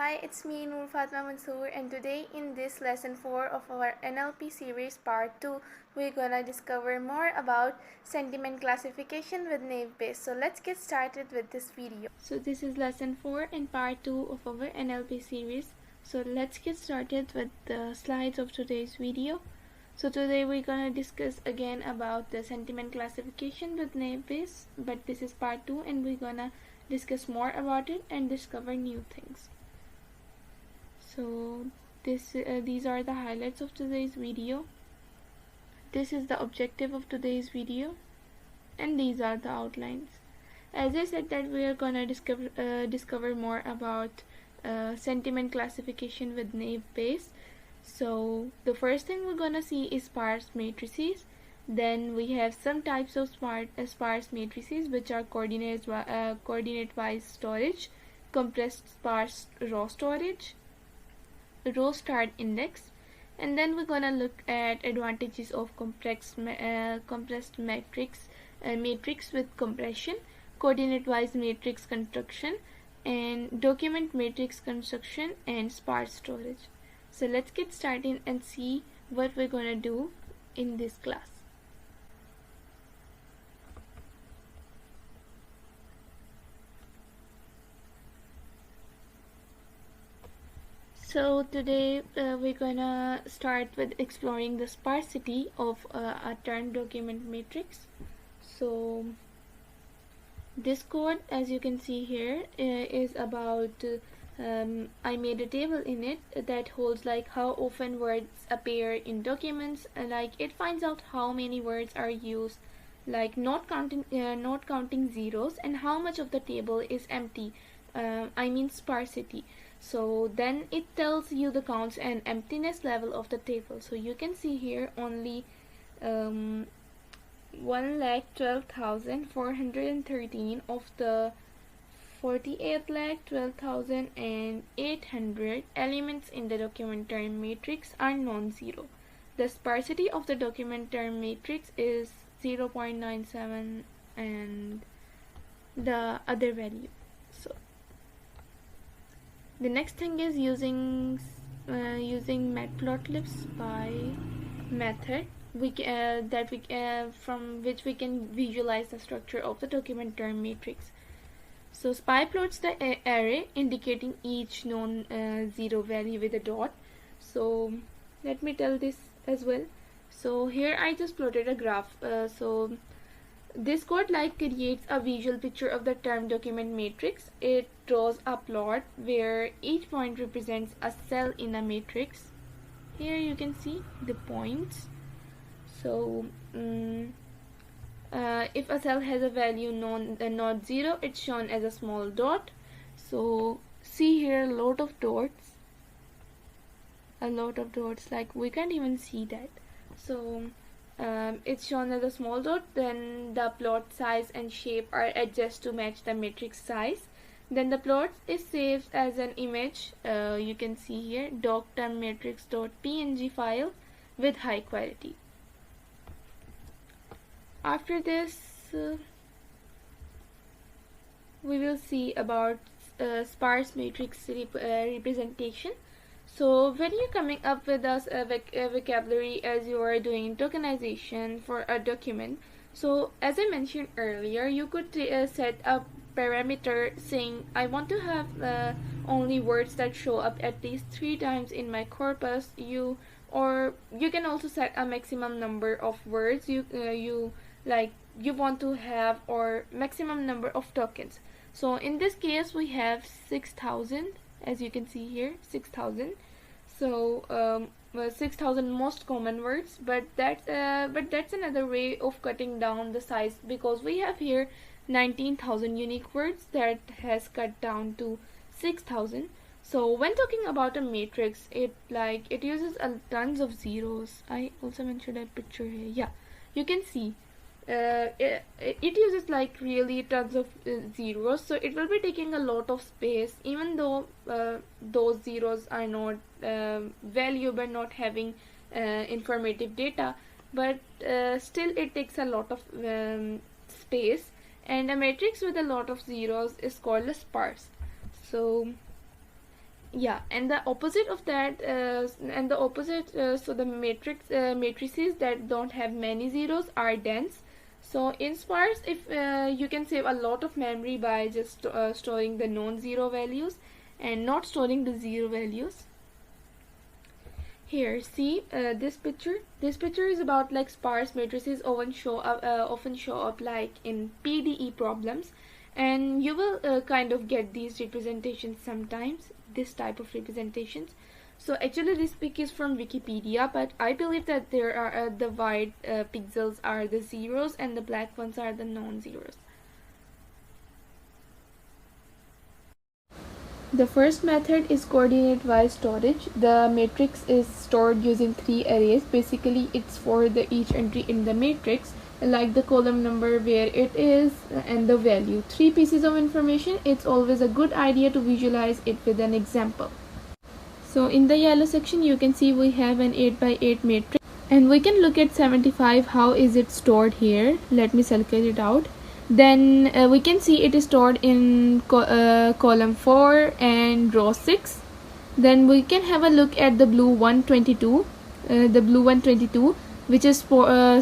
Hi, it's me Noor Mansoor, and today in this lesson 4 of our NLP series part 2, we're gonna discover more about sentiment classification with naive Bayes. So let's get started with this video. So this is lesson 4 and part 2 of our NLP series. So let's get started with the slides of today's video. So today we're gonna discuss again about the sentiment classification with naive Bayes, but this is part 2 and we're gonna discuss more about it and discover new things. So these are the highlights of today's video. This is the objective of today's video, and these are the outlines. As I said that we are gonna discover more about sentiment classification with naive Bayes. So the first thing we're gonna see is sparse matrices. Then we have some types of sparse matrices, which are coordinate-wise storage, compressed sparse raw storage, row start index, and then we're gonna look at advantages of compressed matrix with compression, coordinate-wise matrix construction, and document matrix construction, and sparse storage. So let's get started and see what we're gonna do in this class. So today we're gonna start with exploring the sparsity of a term document matrix. So this code, as you can see here, is about I made a table in it that holds like how often words appear in documents, and like it finds out how many words are used, like not counting zeros, and how much of the table is empty. I mean sparsity. So then it tells you the counts and emptiness level of the table. So you can see here only 1,12,413 of the 48,12,800 elements in the document term matrix are non-zero. The sparsity of the document term matrix is 0.97 and the other value. So the next thing is using matplotlib's SPY method from which we can visualize the structure of the document term matrix. So SPY plots the array indicating each non-zero value with a dot. So let me tell this as well. So here I just plotted a graph. So this code creates a visual picture of the term document matrix. It draws a plot where each point represents a cell in a matrix. Here you can see the points. So if a cell has a value not zero, it's shown as a small dot. So see here, a lot of dots, like we can't even see that. So it's shown as a small dot. Then the plot size and shape are adjusted to match the matrix size. Then the plot is saved as an image. You can see here doctermmatrix.png file with high quality. After this we will see about sparse matrix representation. So when you're coming up with a vocabulary as you are doing tokenization for a document, so as I mentioned earlier, you could set a parameter saying I want to have only words that show up at least 3 times in my corpus. Or you can also set a maximum number of words you want to have, or maximum number of tokens. So in this case we have 6,000, as you can see here, 6,000. So 6,000 most common words, but that's another way of cutting down the size, because we have here 19,000 unique words that has cut down to 6,000. So when talking about a matrix, it uses tons of zeros. I also mentioned a picture here. Yeah, you can see it uses really tons of zeros, so it will be taking a lot of space, even though those zeros are not valuable, not having informative data, but still it takes a lot of space, and a matrix with a lot of zeros is called a sparse. So Yeah, and the opposite of that, so the matrices that don't have many zeros are dense. So in sparse, if you can save a lot of memory by just storing the non-zero values and not storing the zero values. Here, see this picture. This picture is about like sparse matrices often show up like in PDE problems, and you will kind of get these representations sometimes. This type of representations. So actually, this pic is from Wikipedia, but I believe that there are the white pixels are the zeros and the black ones are the non-zeros. The first method is coordinate-wise storage. The matrix is stored using 3 arrays. Basically, it's for the each entry in the matrix, like the column number, where it is, and the value. 3 pieces of information. It's always a good idea to visualize it with an example. So in the yellow section, you can see we have an 8 by 8 matrix, and we can look at 75. How is it stored here? Let me circle it out. Then we can see it is stored in column 4 and row 6. Then we can have a look at the blue 122, which is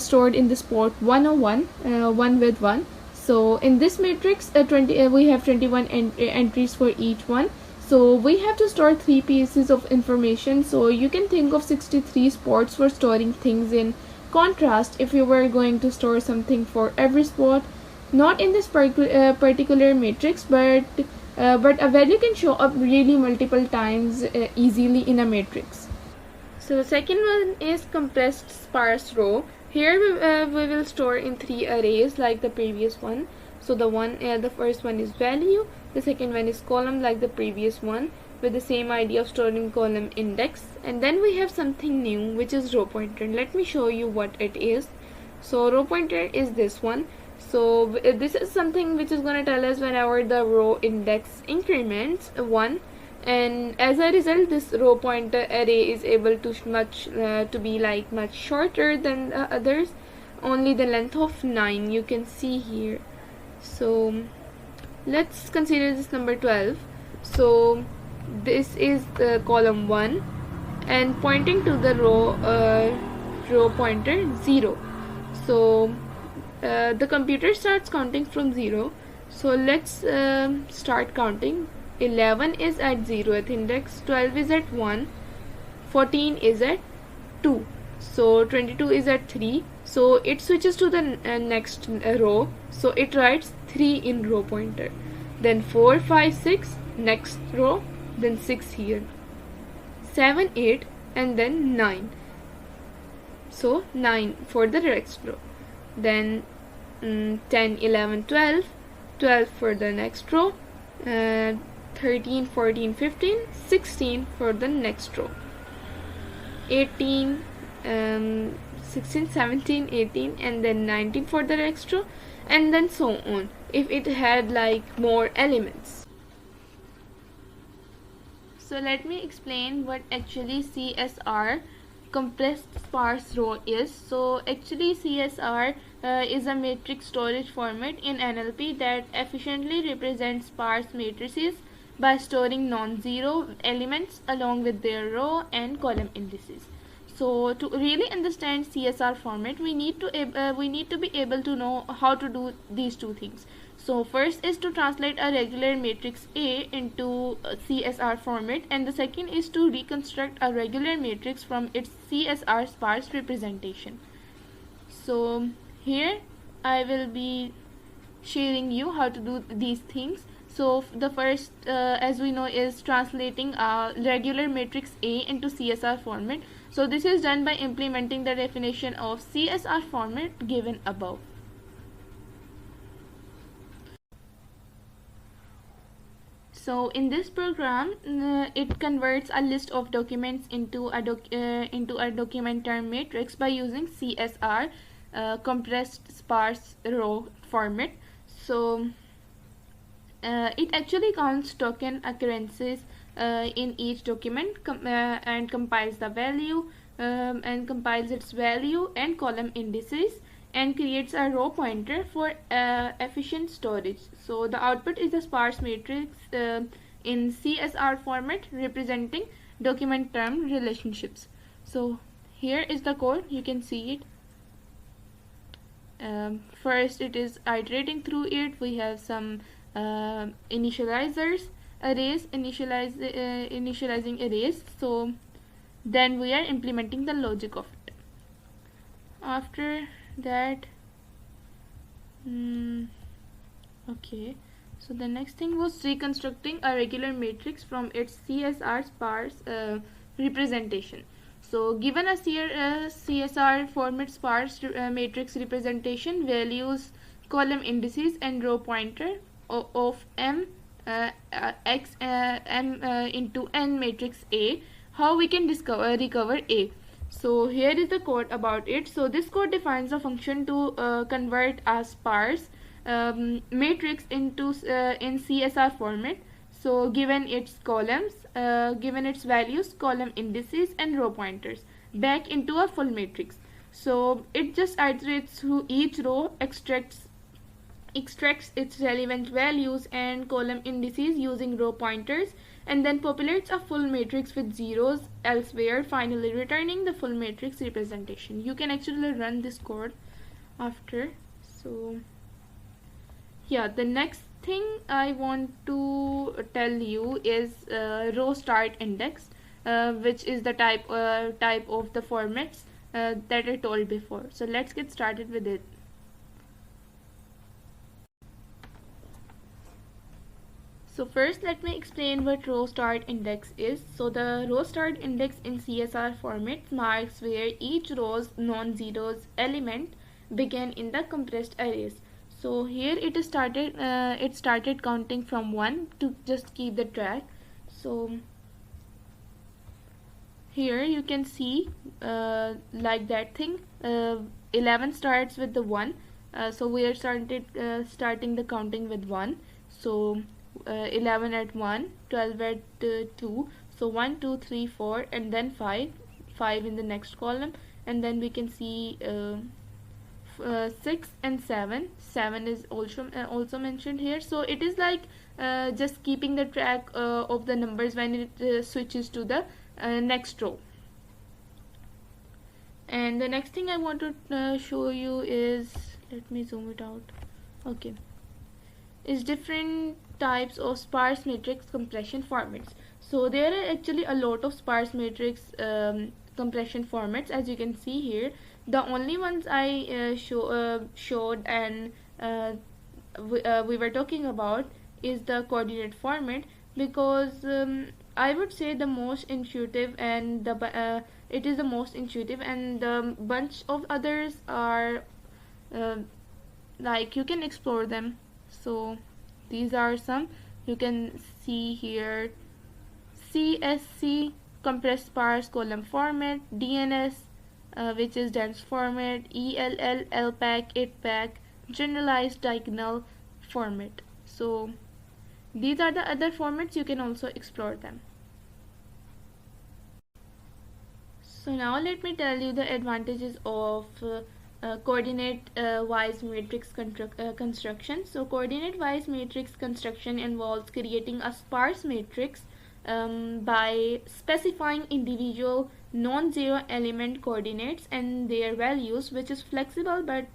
stored in the spot 101, 1 with 1. So in this matrix, we have 21 entries for each one. So we have to store 3 pieces of information. So you can think of 63 spots for storing things. In contrast, if you were going to store something for every spot, not in this particular matrix, but a value can show up really multiple times easily in a matrix. So the second one is compressed sparse row. Here we will store in 3 arrays like the previous one. So the first one is value, the second one is column like the previous one, with the same idea of storing column index, and then we have something new, which is row pointer. Let me show you what it is. So row pointer is this one. So this is something which is going to tell us whenever the row index increments 1, and as a result this row pointer array is able to be like much shorter than the others, only the length of 9 you can see here. So let's consider this number 12. So this is the column 1 and pointing to the row pointer 0. So the computer starts counting from 0. So let's start counting. 11 is at 0th index, 12 is at 1, 14 is at 2, so 22 is at 3. So it switches to the next row, so it writes 3 in row pointer, then 4, 5, 6 next row, then 6 here, 7, 8 and then 9. So 9 for the next row, then 10, 11, 12, 12 for the next row, 13, 14, 15, 16 for the next row, 18, 16, 17, 18 and then 19 for the next row, and then so on if it had like more elements. So let me explain what actually CSR, compressed sparse row, is. So actually CSR is a matrix storage format in NLP that efficiently represents sparse matrices by storing non-zero elements along with their row and column indices. So to really understand CSR format, we need to be able to know how to do these two things. So first is to translate a regular matrix A into CSR format, and the second is to reconstruct a regular matrix from its CSR sparse representation. So here I will be sharing you how to do these things. So the first, as we know, is translating a regular matrix A into CSR format. So this is done by implementing the definition of CSR format given above. So in this program, it converts a list of documents into a document term matrix by using CSR, compressed sparse row format. So it actually counts token occurrences in each document and compiles the value and compiles its value and column indices, and creates a row pointer for efficient storage. So the output is a sparse matrix in CSR format representing document term relationships. So here is the code, you can see it. First it is iterating through it. We have some initializers, arrays, initializing arrays. So then we are implementing the logic of it. After that, okay, so the next thing was reconstructing a regular matrix from its CSR sparse representation. So given a CSR format sparse matrix representation, values, column indices and row pointer of m x m into n matrix A, how we can recover A. So here is the code about it. So this code defines a function to convert a sparse matrix into in CSR format. So given its columns, given its values, column indices and row pointers, back into a full matrix. So it just iterates through each row, extracts its relevant values and column indices using row pointers, and then populates a full matrix with zeros elsewhere, finally returning the full matrix representation. You can actually run this code after. So yeah, the next thing I want to tell you is row start index, which is the type of the formats that I told before. So let's get started with it. So first let me explain what row start index is. So the row start index in CSR format marks where each row's non-zeros element began in the compressed arrays. So here it started counting from 1 to just keep the track. So here you can see like that thing, 11 starts with the 1, so we are starting the counting with 1. So 11 at 1, 12 at 2, so 1 2 3 4 and then 5 in the next column, and then we can see 6 and 7 is also mentioned here. So it is like just keeping the track of the numbers when it switches to the next row. And the next thing I want to show you is, let me zoom it out, okay, is different types of sparse matrix compression formats. So there are actually a lot of sparse matrix compression formats, as you can see here. The only ones I showed and we were talking about is the coordinate format, because I would say the most intuitive, and it is the most intuitive, and the bunch of others are like you can explore them. So these are some you can see here: CSC, compressed sparse column format; DNS, which is dense format; ELL, LPAC, 8PAC, generalized diagonal format. So these are the other formats, you can also explore them. So now let me tell you the advantages of coordinate-wise matrix construction. So coordinate-wise matrix construction involves creating a sparse matrix by specifying individual non-zero element coordinates and their values, which is flexible but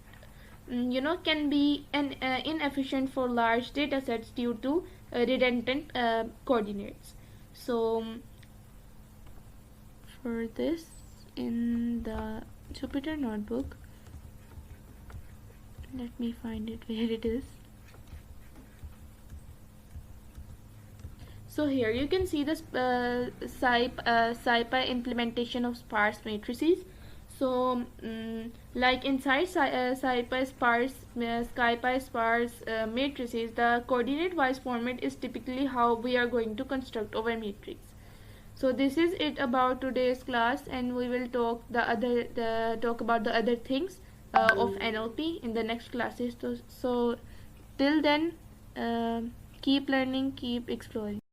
can be inefficient for large data sets due to redundant coordinates. So for this, in the Jupyter notebook, let me find it where it is. So here you can see the SciPy implementation of sparse matrices. So like inside SciPy sparse matrices, the coordinate-wise format is typically how we are going to construct our matrix. So this is it about today's class, and we will talk about the other things of NLP in the next classes. So till then, keep learning, keep exploring.